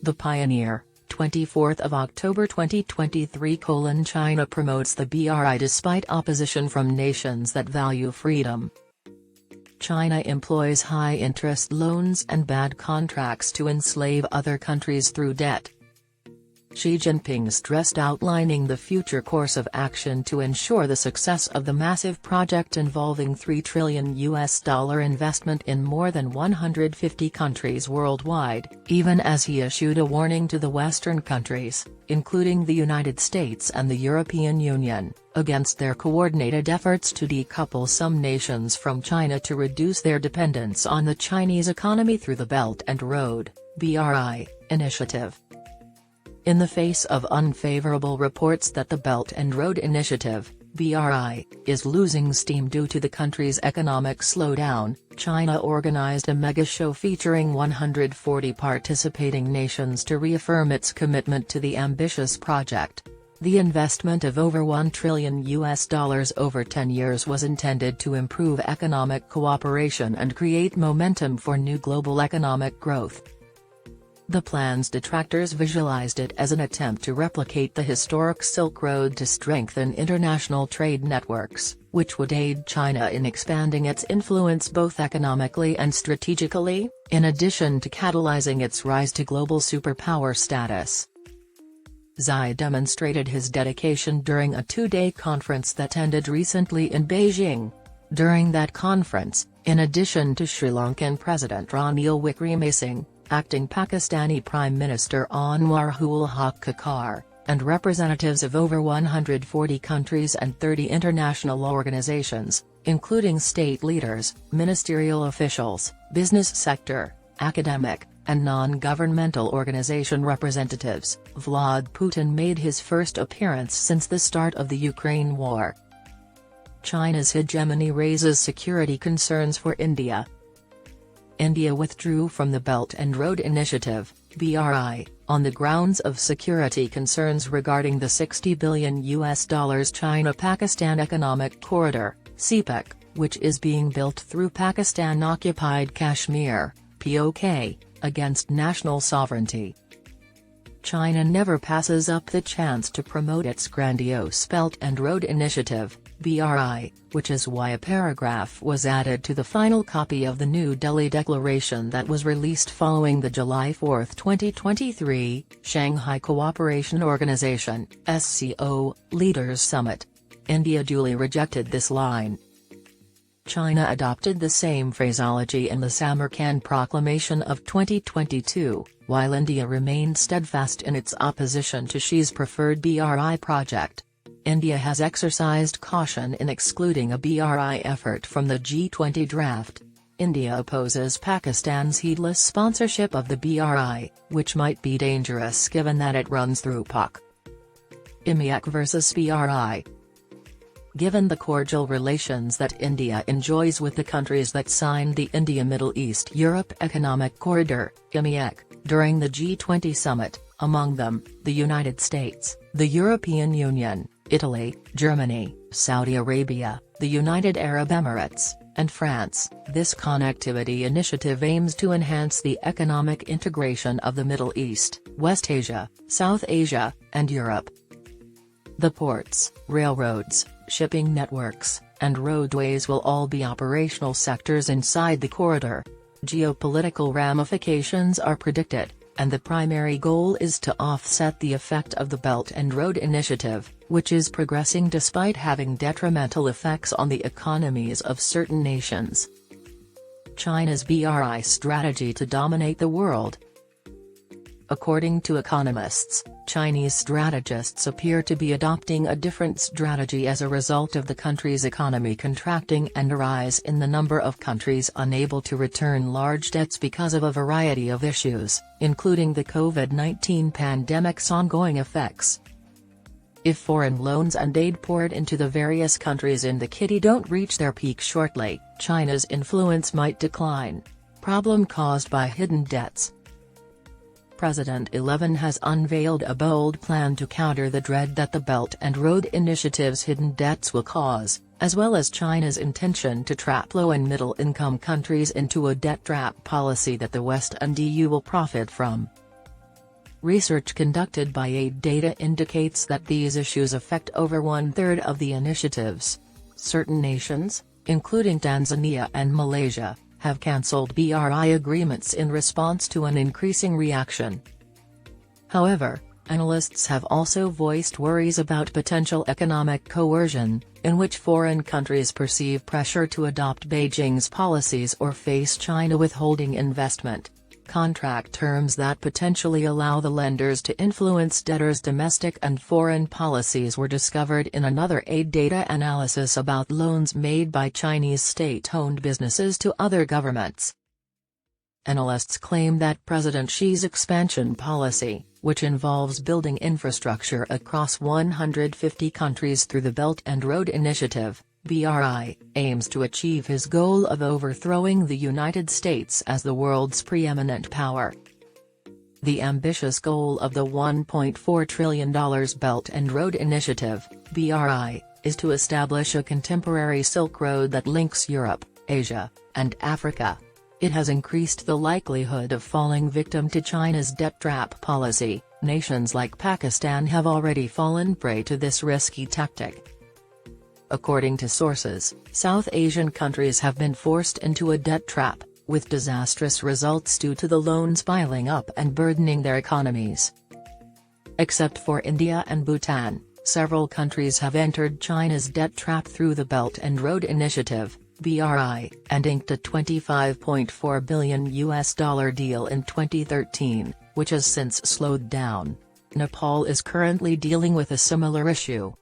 The Pioneer, 24th of October 2023. China promotes the BRI despite opposition from nations that value freedom. China employs high-interest loans and bad contracts to enslave other countries through debt. Xi Jinping stressed outlining the future course of action to ensure the success of the massive project involving $3 trillion investment in more than 150 countries worldwide, even as he issued a warning to the Western countries, including the United States and the European Union, against their coordinated efforts to decouple some nations from China to reduce their dependence on the Chinese economy through the Belt and Road (BRI) initiative. In the face of unfavorable reports that the Belt and Road Initiative, BRI, is losing steam due to the country's economic slowdown, China organized a mega-show featuring 140 participating nations to reaffirm its commitment to the ambitious project. The investment of over $1 trillion over 10 years was intended to improve economic cooperation and create momentum for new global economic growth. The plan's detractors visualized it as an attempt to replicate the historic Silk Road to strengthen international trade networks, which would aid China in expanding its influence both economically and strategically, in addition to catalyzing its rise to global superpower status. Xi demonstrated his dedication during a two-day conference that ended recently in Beijing. During that conference, in addition to Sri Lankan President Ranil Wickremesinghe, acting Pakistani Prime Minister Anwar-ul Haq Kakar, and representatives of over 140 countries and 30 international organizations, including state leaders, ministerial officials, business sector, academic, and non-governmental organization representatives, Vladimir Putin made his first appearance since the start of the Ukraine war. China's hegemony raises security concerns for India. India withdrew from the Belt and Road Initiative, BRI, on the grounds of security concerns regarding the $60 billion China-Pakistan Economic Corridor, CPEC, which is being built through Pakistan-occupied Kashmir, POK, against national sovereignty. China never passes up the chance to promote its grandiose Belt and Road Initiative, BRI, which is why a paragraph was added to the final copy of the New Delhi Declaration that was released following the July 4, 2023, Shanghai Cooperation Organization (SCO) Leaders Summit. India duly rejected this line. China adopted the same phraseology in the Samarkand Proclamation of 2022, while India remained steadfast in its opposition to Xi's preferred BRI project. India has exercised caution in excluding a BRI effort from the G20 draft. India opposes Pakistan's heedless sponsorship of the BRI, which might be dangerous given that it runs through POK. IMEC vs BRI. Given the cordial relations that India enjoys with the countries that signed the India-Middle East-Europe Economic Corridor, IMEC, during the G20 summit, among them, the United States, the European Union, Italy, Germany, Saudi Arabia, the United Arab Emirates, and France, this connectivity initiative aims to enhance the economic integration of the Middle East, West Asia, South Asia, and Europe. The ports, railroads, shipping networks, and roadways will all be operational sectors inside the corridor. Geopolitical ramifications are predicted, and the primary goal is to offset the effect of the Belt and Road Initiative, which is progressing despite having detrimental effects on the economies of certain nations. China's BRI strategy to dominate the world. According to economists, Chinese strategists appear to be adopting a different strategy as a result of the country's economy contracting and a rise in the number of countries unable to return large debts because of a variety of issues, including the COVID-19 pandemic's ongoing effects. If foreign loans and aid poured into the various countries in the kitty don't reach their peak shortly, China's influence might decline. Problem caused by hidden debts. President 11 has unveiled a bold plan to counter the dread that the Belt and Road Initiative's hidden debts will cause, as well as China's intention to trap low- and middle-income countries into a debt trap policy that the West and EU will profit from. Research conducted by Aid Data indicates that these issues affect over one-third of the initiatives. Certain nations, including Tanzania and Malaysia, have cancelled BRI agreements in response to an increasing reaction. However, analysts have also voiced worries about potential economic coercion, in which foreign countries perceive pressure to adopt Beijing's policies or face China withholding investment. Contract terms that potentially allow the lenders to influence debtors' domestic and foreign policies were discovered in another Aid Data analysis about loans made by Chinese state-owned businesses to other governments. Analysts claim that President Xi's expansion policy, which involves building infrastructure across 150 countries through the Belt and Road Initiative, BRI, aims to achieve his goal of overthrowing the United States as the world's preeminent power. The ambitious goal of the $1.4 trillion Belt and Road Initiative, BRI, is to establish a contemporary Silk Road that links Europe, Asia, and Africa. It has increased the likelihood of falling victim to China's debt trap policy. Nations like Pakistan have already fallen prey to this risky tactic. According to sources, South Asian countries have been forced into a debt trap, with disastrous results due to the loans piling up and burdening their economies. Except for India and Bhutan, several countries have entered China's debt trap through the Belt and Road Initiative, BRI, and inked a $25.4 billion deal in 2013, which has since slowed down. Nepal is currently dealing with a similar issue.